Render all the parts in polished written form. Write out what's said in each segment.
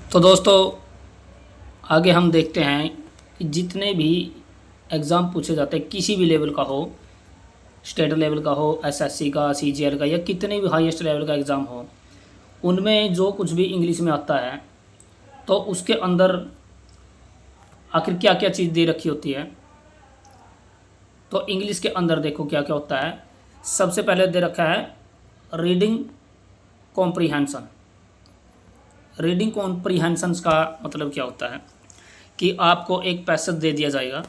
तो दोस्तों आगे हम देखते हैं कि जितने भी एग्ज़ाम पूछे जाते हैं किसी भी लेवल का हो, स्टेट लेवल का हो, एसएससी का, सीजीएल का या कितने भी हाईएस्ट लेवल का एग्ज़ाम हो, उनमें जो कुछ भी इंग्लिश में आता है तो उसके अंदर आखिर क्या क्या चीज़ दे रखी होती है। तो इंग्लिश के अंदर देखो क्या क्या होता है। सबसे पहले दे रखा है रीडिंग कॉम्प्रीहेंशन। रीडिंग कॉम्प्रीहेंशंस का मतलब क्या होता है कि आपको एक पैसेज दे दिया जाएगा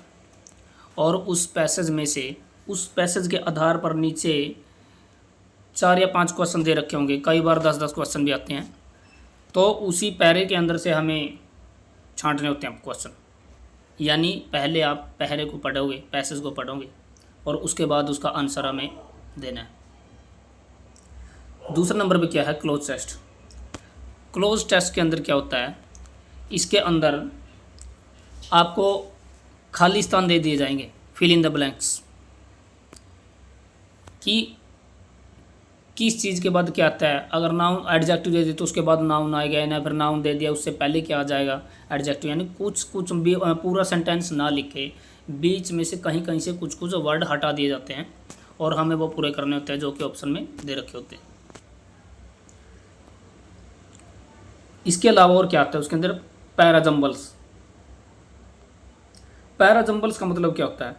और उस पैसेज में से उस पैसेज के आधार पर नीचे 4 या 5 क्वेश्चन दे रखे होंगे, कई बार 10-10 क्वेश्चन भी आते हैं। तो उसी पैरे के अंदर से हमें छांटने होते हैं क्वेश्चन। यानी पहले आप पैरे को पढ़ोगे, पैसेज को पढ़ोगे और उसके बाद उसका आंसर हमें देना है। दूसरा नंबर पे क्या है, क्लोज टेस्ट। क्लोज टेस्ट के अंदर क्या होता है, इसके अंदर आपको खाली स्थान दे दिए जाएंगे, फिल इन द ब्लैंक्स, कि किस चीज़ के बाद क्या आता है। अगर नाउन एडजेक्टिव दे दिया तो उसके बाद नाउन आएगा, या फिर नाउन दे दिया उससे पहले क्या आ जाएगा, एडजेक्टिव। यानी कुछ कुछ भी पूरा सेंटेंस ना लिखे, बीच में से कहीं कहीं से कुछ कुछ वर्ड हटा दिए जाते हैं और हमें वो पूरे करने होते हैं जो कि ऑप्शन में दे रखे होते हैं। इसके अलावा और क्या आता है उसके अंदर, पैराजम्बल्स। पैराजम्बल्स का मतलब क्या होता है,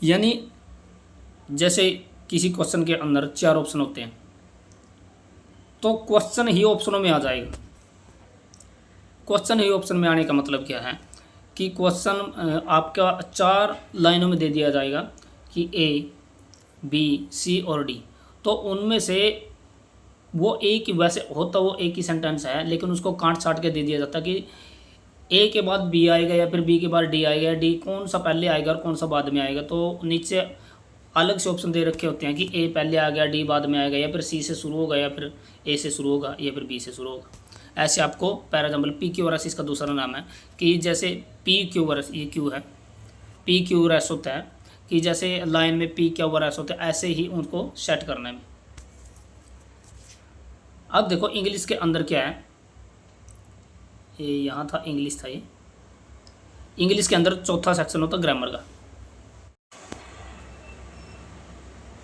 यानी जैसे किसी क्वेश्चन के अंदर 4 ऑप्शन होते हैं तो क्वेश्चन ही ऑप्शनों में आ जाएगा। क्वेश्चन ही ऑप्शन में आने का मतलब क्या है कि क्वेश्चन आपका 4 लाइनों में दे दिया जाएगा कि ए, बी, सी और डी। तो उनमें से वो एक ही, वैसे होता वो एक ही सेंटेंस है, लेकिन उसको काट छाट के दे दिया जाता कि ए के बाद बी आएगा या फिर बी के बाद डी आएगा, डी कौन सा पहले आएगा और कौन सा बाद में आएगा। तो नीचे अलग से ऑप्शन दे रखे होते हैं कि ए पहले आ गया, डी बाद में आएगा, या फिर सी से शुरू होगा, या फिर ए से शुरू होगा, या फिर बी से शुरू होगा। ऐसे आपको parajumble, P Q R S इसका दूसरा नाम है कि जैसे पी क्यू आर एस, ये क्यू है, पी क्यू आर एस होता है कि जैसे लाइन में पी क्यू आर एस होता है, ऐसे ही उनको सेट करना है। अब देखो इंग्लिश के अंदर क्या है, ये यहाँ था, इंग्लिश था ये। इंग्लिश के अंदर चौथा सेक्शन होता है ग्रामर का।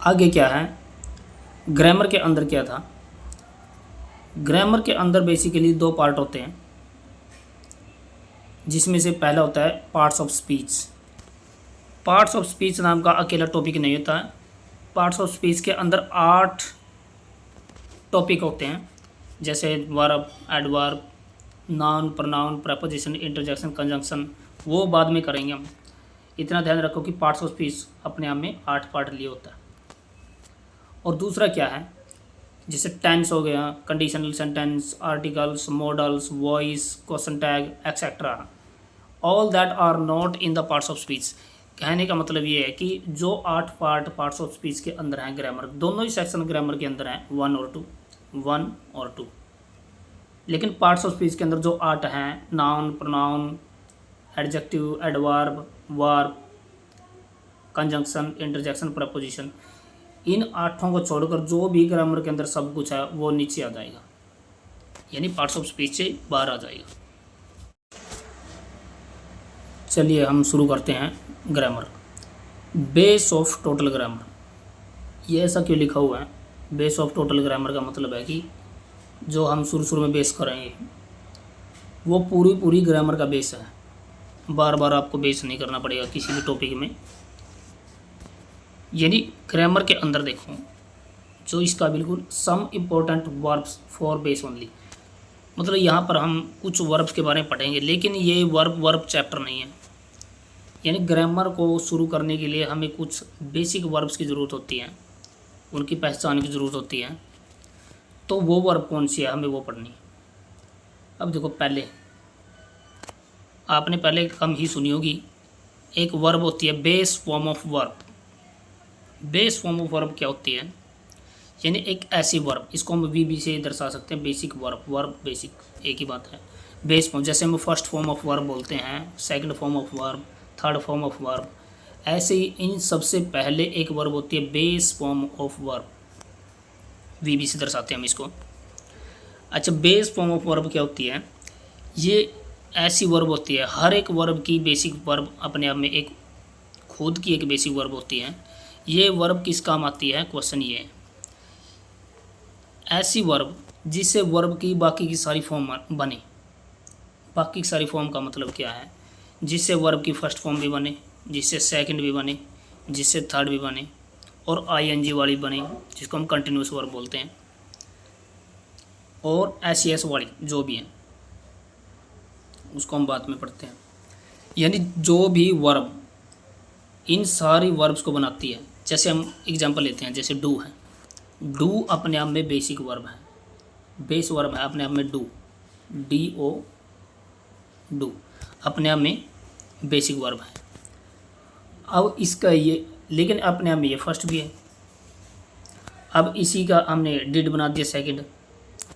आगे क्या है, ग्रामर के अंदर क्या था, ग्रामर के अंदर बेसिकली 2 पार्ट होते हैं, जिसमें से पहला होता है parts of speech. Parts of speech नाम का अकेला टॉपिक नहीं होता है। पार्ट्स ऑफ स्पीच के अंदर 8 टॉपिक होते हैं, जैसे verb, adverb, noun, pronoun, preposition, interjection, conjunction. वो बाद में करेंगे हम। इतना ध्यान रखो कि पार्ट्स ऑफ स्पीच अपने आप में 8 पार्ट लिए होता है। और दूसरा क्या है, जैसे टेंस हो गया, conditional sentence, articles, modals, voice, question tag, etcetera, all that are not in the parts of speech. कहने का मतलब ये है कि जो 8 पार्ट्स ऑफ स्पीच के अंदर हैं ग्रामर, दोनों ही सेक्शन ग्रामर के अंदर हैं, 1 और 2। लेकिन पार्ट्स ऑफ स्पीच के अंदर जो 8 हैं, noun, pronoun, adjective, adverb, verb, conjunction, interjection, preposition, इन 8 को छोड़कर जो भी ग्रामर के अंदर सब कुछ है वो नीचे आ जाएगा, यानी पार्ट्स ऑफ स्पीच से बाहर आ जाएगा। चलिए हम शुरू करते हैं grammar. Base of total grammar, ये ऐसा क्यों लिखा हुआ है, बेस ऑफ टोटल ग्रामर का मतलब है कि जो हम शुरू में बेस करेंगे वो पूरी ग्रामर का बेस है। बार बार आपको बेस नहीं करना पड़ेगा किसी भी टॉपिक में। यानी ग्रामर के अंदर देखो, जो इसका बिल्कुल some important verbs for base only, मतलब यहाँ पर हम कुछ वर्ब्स के बारे में पढ़ेंगे, लेकिन ये वर्ब चैप्टर नहीं है। यानी ग्रामर को शुरू करने के लिए हमें कुछ बेसिक वर्ब्स की ज़रूरत होती है, उनकी पहचान की ज़रूरत होती है। तो वो वर्ब कौन सी है, हमें वो पढ़नी है। अब देखो, आपने पहले कम ही सुनी होगी, एक वर्ब होती है base form of verb. Base form of verb क्या होती है, यानी एक ऐसी वर्ब, इसको हम वीबी से दर्शा सकते हैं, बेसिक वर्ब बेसिक एक ही बात है। बेस फॉर्म, जैसे हम फर्स्ट फॉर्म ऑफ वर्ब बोलते हैं, second form of verb, third form of verb, ऐसे ही इन सबसे पहले एक वर्ब होती है बेस फॉर्म ऑफ वर्ब, वीबी से दर्शाते हैं हम इसको। अच्छा, बेस फॉर्म ऑफ वर्ब क्या होती है? ये ऐसी वर्ब होती है, हर एक वर्ब की बेसिक वर्ब अपने आप में एक खुद की एक बेसिक वर्ब होती है। ये वर्ब किस काम आती है? क्वेश्चन ये है, ऐसी वर्ब जिससे वर्ब की बाकी की सारी फॉर्म बने। बाकी की सारी फॉर्म का मतलब क्या है? जिससे वर्ब की फर्स्ट फॉर्म भी बने, जिससे सेकंड भी बने, जिससे थर्ड भी बने, और आईएनजी वाली बने जिसको हम कंटिन्यूस वर्ब बोलते हैं, और एसईएस वाली जो भी है उसको हम बाद में पढ़ते हैं। यानी जो भी वर्ब इन सारी वर्ब्स को बनाती है। जैसे हम एग्जांपल लेते हैं, जैसे डू है, डू अपने आप में बेसिक वर्ब है, बेस वर्ब है अपने आप में डू, डी ओ डू अपने आप में बेसिक वर्ब है। अब इसका ये, लेकिन अपने आप में ये फर्स्ट भी है। अब इसी का हमने डिड बना दिया सेकंड,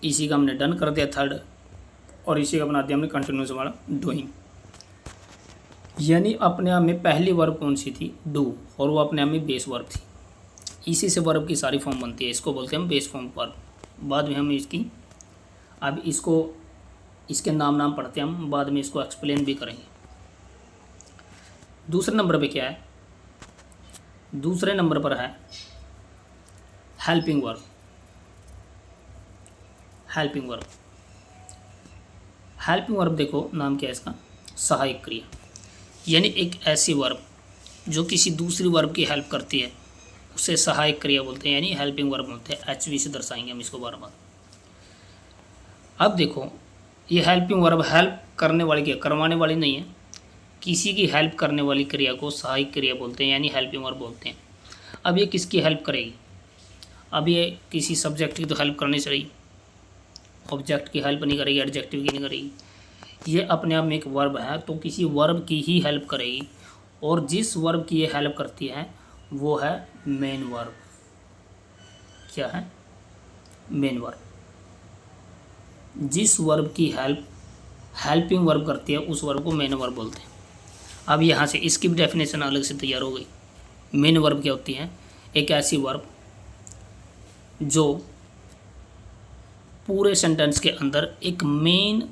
इसी का हमने डन कर दिया थर्ड, और इसी का बना दिया हमने कंटिन्यूस वाला डूइंग। यानी अपने आप में पहली वर्ब कौन सी थी? डू, और वो अपने आप में बेस वर्ब थी। इसी से वर्ब की सारी फॉर्म बनती है, इसको बोलते हैं हम बेस फॉर्म वर्ब। बाद में हम इसकी, अब इसको इसके नाम पढ़ते हैं हम, बाद में इसको एक्सप्लेन भी करेंगे। दूसरे नंबर पे क्या है? दूसरे नंबर पर है helping verb. Helping verb, helping verb देखो नाम क्या है इसका? सहायक क्रिया। यानी एक ऐसी वर्ब जो किसी दूसरी वर्ब की हेल्प करती है उसे सहायक क्रिया बोलते हैं, यानी हेल्पिंग वर्ब बोलते हैं। एचवी से दर्शाएंगे हम इसको बार बार। अब देखो, ये हेल्पिंग वर्ब हेल्प करने वाली क्रिया, करवाने वाली नहीं है, किसी की हेल्प करने वाली क्रिया को सहायक क्रिया बोलते हैं, यानी हेल्पिंग वर्ब बोलते हैं। अब ये किसकी हेल्प करेगी? अब ये किसी सब्जेक्ट की तो हेल्प करनी चाहिए, ऑब्जेक्ट की हेल्प नहीं करेगी, एडजेक्टिव की नहीं करेगी। ये अपने आप में एक वर्ब है, तो किसी वर्ब की ही हेल्प करेगी, और जिस वर्ब की ये हेल्प करती है वो है मेन वर्ब। क्या है? Main verb. जिस वर्ब की हेल्प हेल्पिंग वर्ब करती है उस वर्ब को मेन वर्ब बोलते हैं। अब यहाँ से इसकी भी डेफिनेशन अलग से तैयार हो गई। मेन वर्ब क्या होती है? एक ऐसी वर्ब जो पूरे सेंटेंस के अंदर एक मेन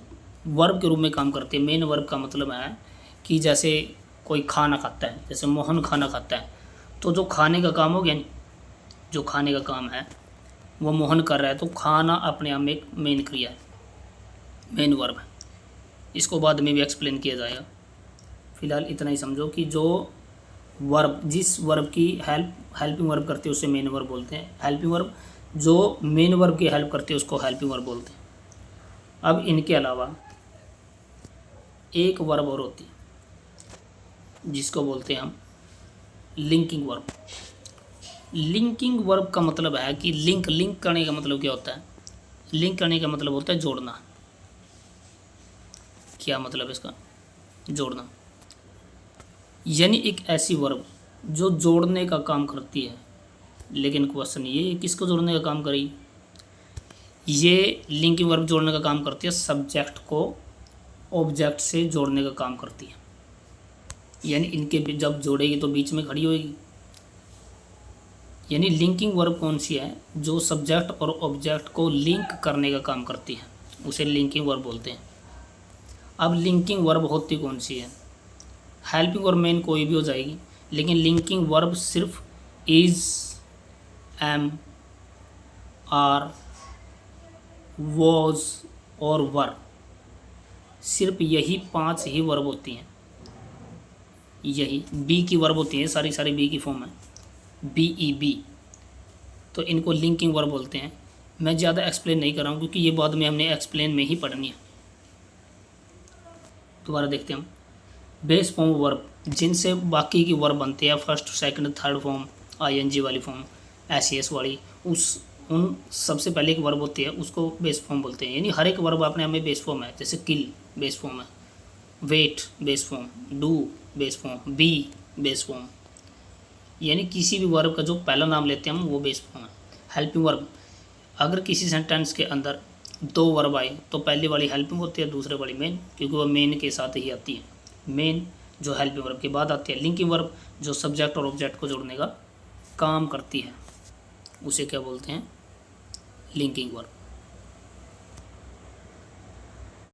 वर्ब के रूप में काम करती है। मेन वर्ब का मतलब है कि जैसे कोई खाना खाता है, जैसे मोहन खाना खाता है, तो जो खाने का काम हो गया, जो खाने का काम है वो मोहन कर रहा है, तो खाना अपने आप में एक मेन क्रिया है, मेन वर्ब है। इसको बाद में भी एक्सप्लेन किया जाएगा। फिलहाल इतना ही समझो कि जो वर्ब, जिस वर्ब की हेल्पिंग वर्ब करती है उसे मेन वर्ब बोलते हैं। हेल्पिंग वर्ब जो मेन वर्ब की हेल्प करती है उसको हेल्पिंग वर्ब बोलते हैं। अब इनके अलावा एक वर्ब और होती है जिसको बोलते हैं हम लिंकिंग वर्ब। लिंकिंग वर्ब का मतलब है कि लिंक करने का मतलब क्या होता है? लिंक करने का मतलब होता है जोड़ना। क्या मतलब इसका? जोड़ना। यानी एक ऐसी वर्ब जो जोड़ने का काम करती है, लेकिन क्वेश्चन ये किसको जोड़ने का काम करेगी? ये लिंकिंग वर्ब जोड़ने का काम करती है, सब्जेक्ट को ऑब्जेक्ट से जोड़ने का काम करती है। यानी इनके जब जोड़ेगी तो बीच में खड़ी होएगी। यानी लिंकिंग वर्ब कौन सी है? जो सब्जेक्ट और ऑब्जेक्ट को लिंक करने का काम करती है, उसे लिंकिंग वर्ब बोलते हैं। अब लिंकिंग वर्ब होती कौन सी है? हेल्पिंग और मेन कोई भी हो जाएगी, लेकिन लिंकिंग वर्ब सिर्फ इज, एम, आर, वॉज और वर, सिर्फ यही 5 ही वर्ब होती हैं। यही बी की वर्ब होती हैं, सारी बी की फॉर्म है, BEB, तो इनको लिंकिंग वर्ब बोलते हैं। मैं ज़्यादा एक्सप्लेन नहीं कर रहा हूँ क्योंकि ये बाद में हमने एक्सप्लेन में ही पढ़नी है। दोबारा देखते हैं हम। बेस फॉर्म वर्ब जिनसे बाकी की वर्ब बनती है, first, second, third form, ING वाली फॉर्म, SES वाली, उन सबसे पहले एक वर्ब होती है उसको बेस फॉर्म बोलते हैं। यानी हर एक वर्ब अपने आप में बेस फॉर्म है। जैसे किल बेस फॉर्म है, wait base form, do base form, be base form. यानी किसी भी वर्ब का जो पहला नाम लेते हैं हम वो बेस फॉर्म है। हेल्पिंग वर्ब, अगर किसी सेंटेंस के अंदर 2 वर्ब आए तो पहली वाली हेल्पिंग होती है, दूसरे वाली मेन, क्योंकि वो मेन के साथ ही आती है। मेन जो हेल्पिंग वर्ब के बाद आती है। लिंकिंग वर्ब जो सब्जेक्ट और ऑब्जेक्ट को जोड़ने का काम करती है, उसे क्या बोलते हैं? Linking verb.